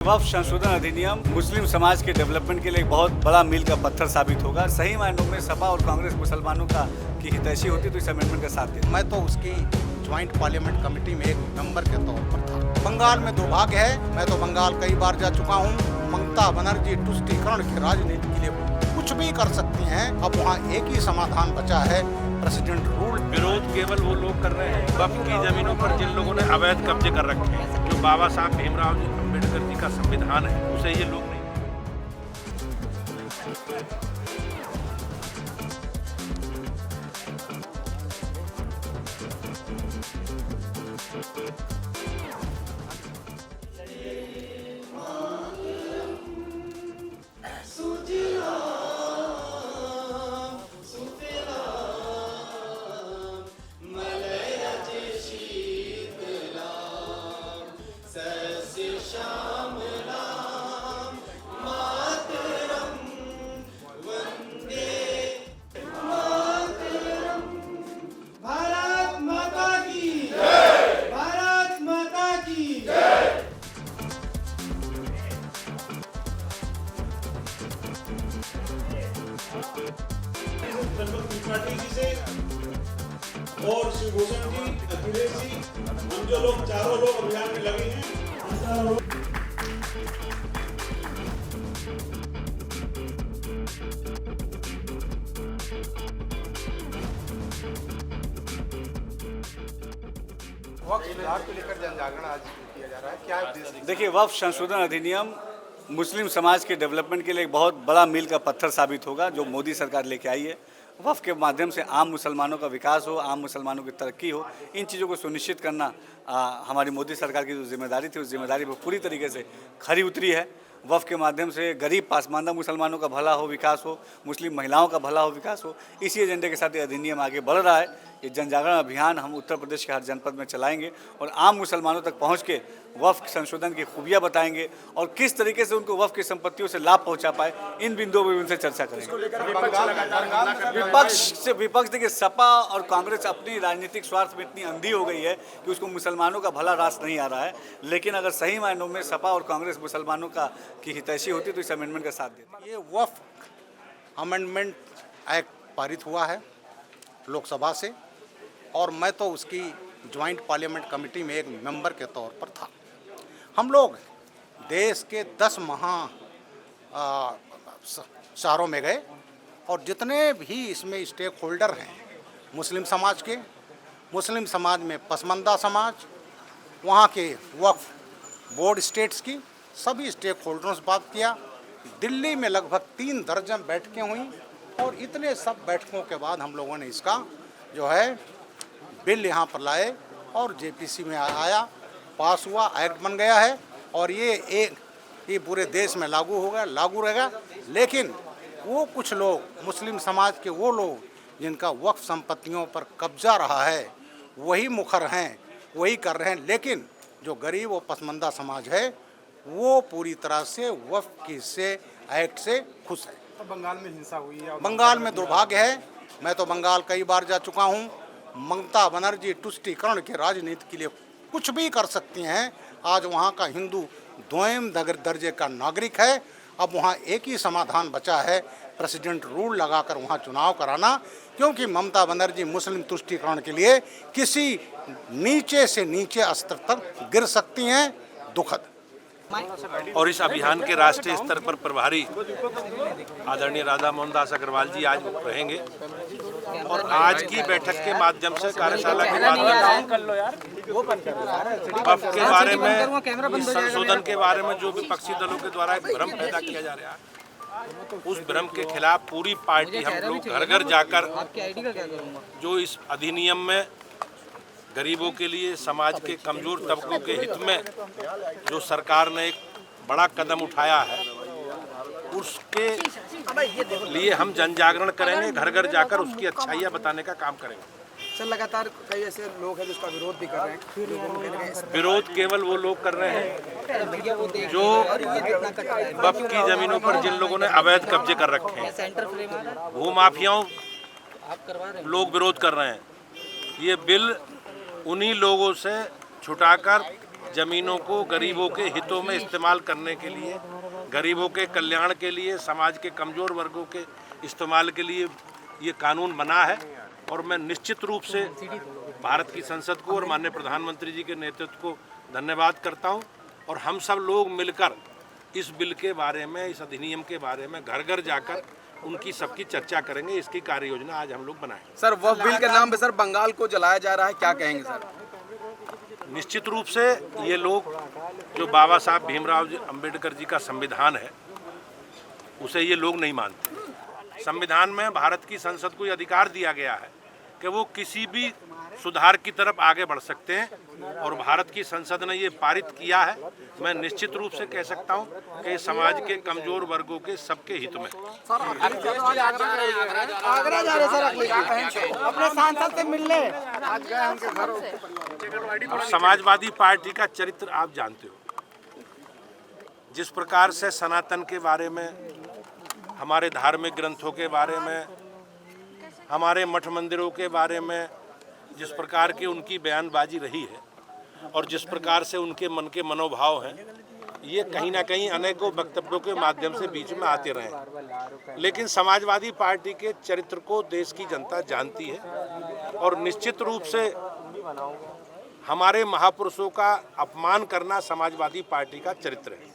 वक्फ संशोधन अधिनियम मुस्लिम समाज के डेवलपमेंट के लिए एक बहुत बड़ा मील का पत्थर साबित होगा। सही मायनों में सपा और कांग्रेस मुसलमानों का की हितैषी होती तो इस अमेंडमेंट का साथ देती। मैं तो उसकी ज्वाइंट पार्लियामेंट कमेटी में एक मेंबर के तौर पर था। बंगाल में दुर्भाग्य है, मैं तो बंगाल कई बार जा चुका हूँ। ममता बनर्जी तुष्टीकरण की राजनीति के लिए कुछ भी कर सकती हैं। अब वहाँ एक ही समाधान बचा है, प्रेसिडेंट रूल। विरोध केवल वो लोग कर रहे हैं वक्फ की जमीनों पर जिन लोगों ने अवैध कब्जे कर रखे हैं। जो बाबा साहब भीमराव अम्बेडकर जी का संविधान है उसे ये लोग नहीं। पार्टी जी से और शिवभूषण जी, अखिलेश जी, हम जो लोग चारों लोग अभियान में लगे हैं। वक्फ विवाद को लेकर जन जागरण आज किया जा रहा है, क्या उद्देश्य? देखिए, वक्फ संशोधन अधिनियम मुस्लिम समाज के डेवलपमेंट के लिए एक बहुत बड़ा मील का पत्थर साबित होगा जो मोदी सरकार लेके आई है। वक्फ के माध्यम से आम मुसलमानों का विकास हो, आम मुसलमानों की तरक्की हो, इन चीज़ों को सुनिश्चित करना हमारी मोदी सरकार की जो जिम्मेदारी थी उस जिम्मेदारी पर पूरी तरीके से खरी उतरी है। वक्फ के माध्यम से गरीब पासमानदा मुसलमानों का भला हो, विकास हो, मुस्लिम महिलाओं का भला हो, विकास हो, इसी एजेंडे के साथ ये अधिनियम आगे बढ़ रहा है। ये जन जागरण अभियान हम उत्तर प्रदेश के हर जनपद में चलाएंगे और आम मुसलमानों तक पहुंच के वक्फ संशोधन की खूबियां बताएंगे और किस तरीके से उनको वक्फ की संपत्तियों से लाभ पहुंचा पाए, इन बिंदुओं पर उनसे चर्चा करेंगे। विपक्ष देखिए, सपा और कांग्रेस अपनी राजनीतिक स्वार्थ में इतनी अंधी हो गई है कि उसको मुसलमानों का भला रास नहीं आ रहा है। लेकिन अगर सही मायनों में सपा और कांग्रेस मुसलमानों का की हितैषी होती तो इस अमेंडमेंट का साथ देती। ये वक्फ अमेंडमेंट एक्ट पारित हुआ है लोकसभा से और मैं तो उसकी ज्वाइंट पार्लियामेंट कमेटी में एक मेंबर के तौर पर था। हम लोग देश के 10 शहरों में गए और जितने भी इसमें स्टेक होल्डर हैं, मुस्लिम समाज में पसमानदा समाज, वहाँ के वक्फ बोर्ड स्टेट्स की सभी स्टेक होल्डरों से बात किया। दिल्ली में लगभग 3 दर्जन बैठकें हुई और इतने सब बैठकों के बाद हम लोगों ने इसका जो है बिल यहाँ पर लाए और जेपीसी में आया, पास हुआ, एक्ट बन गया है और ये पूरे देश में लागू रहेगा। लेकिन वो कुछ लोग, मुस्लिम समाज के वो लोग जिनका वक्फ संपत्तियों पर कब्जा रहा है, वही मुखर हैं, वही कर रहे हैं। लेकिन जो गरीब और पसमानदा समाज है वो पूरी तरह से वक्फ की से एक्ट से खुश है। तो बंगाल में हिंसा हुई है, बंगाल में दुर्भाग्य है, मैं तो बंगाल कई बार जा चुका हूँ। ममता बनर्जी तुष्टीकरण की राजनीति के लिए कुछ भी कर सकती हैं। आज वहाँ का हिंदू द्वैम दर्जे का नागरिक है। अब वहाँ एक ही समाधान बचा है, प्रेसिडेंट रूल लगाकर वहाँ चुनाव कराना, क्योंकि ममता बनर्जी मुस्लिम तुष्टीकरण के लिए किसी नीचे से नीचे स्तर तक गिर सकती हैं। दुखद। और इस अभियान के राष्ट्रीय स्तर पर प्रभारी आदरणीय राधा मोहन दास अग्रवाल जी आज रहेंगे और आज की बैठक के माध्यम से, कार्यशाला के माध्यम से वक्फ के बारे में, इस संशोधन के बारे में जो विपक्षी दलों के द्वारा एक भ्रम पैदा किया जा रहा है, उस भ्रम के खिलाफ पूरी पार्टी हम लोग घर घर जाकर जो इस अधिनियम में गरीबों के लिए, समाज के कमजोर तबकों के हित में जो सरकार ने एक बड़ा कदम उठाया है, उसके लिए हम जन जागरण करेंगे, घर घर जाकर उसकी अच्छाइयाँ बताने का काम करेंगे। सर, लगातार कई ऐसे लोग हैं जो उसका विरोध भी कर रहे हैं। विरोध केवल वो लोग कर रहे हैं जो वक्फ की जमीनों पर जिन लोगों ने अवैध कब्जे कर रखे हैं, भू माफियाओं लोग विरोध कर रहे हैं। ये बिल उन्हीं लोगों से छुटाकर जमीनों को गरीबों के हितों में इस्तेमाल करने के लिए, गरीबों के कल्याण के लिए, समाज के कमज़ोर वर्गों के इस्तेमाल के लिए ये कानून बना है। और मैं निश्चित रूप से भारत की संसद को और माननीय प्रधानमंत्री जी के नेतृत्व को धन्यवाद करता हूँ। और हम सब लोग मिलकर इस बिल के बारे में, इस अधिनियम के बारे में घर घर जाकर उनकी सबकी चर्चा करेंगे। इसकी कार्य योजना आज हम लोग बनाएंगे। सर वक्फ बिल के नाम पे सर बंगाल को जलाया जा रहा है, क्या कहेंगे सर? निश्चित रूप से ये लोग जो बाबा साहब भीमराव अंबेडकर जी का संविधान है उसे ये लोग नहीं मानते। संविधान में भारत की संसद को ये अधिकार दिया गया है कि वो किसी भी सुधार की तरफ आगे बढ़ सकते हैं और भारत की संसद ने ये पारित किया है। मैं निश्चित रूप से कह सकता हूँ कि समाज के कमजोर वर्गों के सबके हित में। आगरा जा रहे सर अपने सांसद से मिलने आज गए उनके घर। और समाजवादी पार्टी का चरित्र आप जानते हो, जिस प्रकार से सनातन के बारे में, हमारे धार्मिक ग्रंथों के बारे में, हमारे मठ मंदिरों के बारे में जिस प्रकार की उनकी बयानबाजी रही है और जिस प्रकार से उनके मन के मनोभाव हैं, ये कहीं ना कहीं अनेकों वक्तव्यों के माध्यम से बीच में आते रहे। लेकिन समाजवादी पार्टी के चरित्र को देश की जनता जानती है और निश्चित रूप से हमारे महापुरुषों का अपमान करना समाजवादी पार्टी का चरित्र है।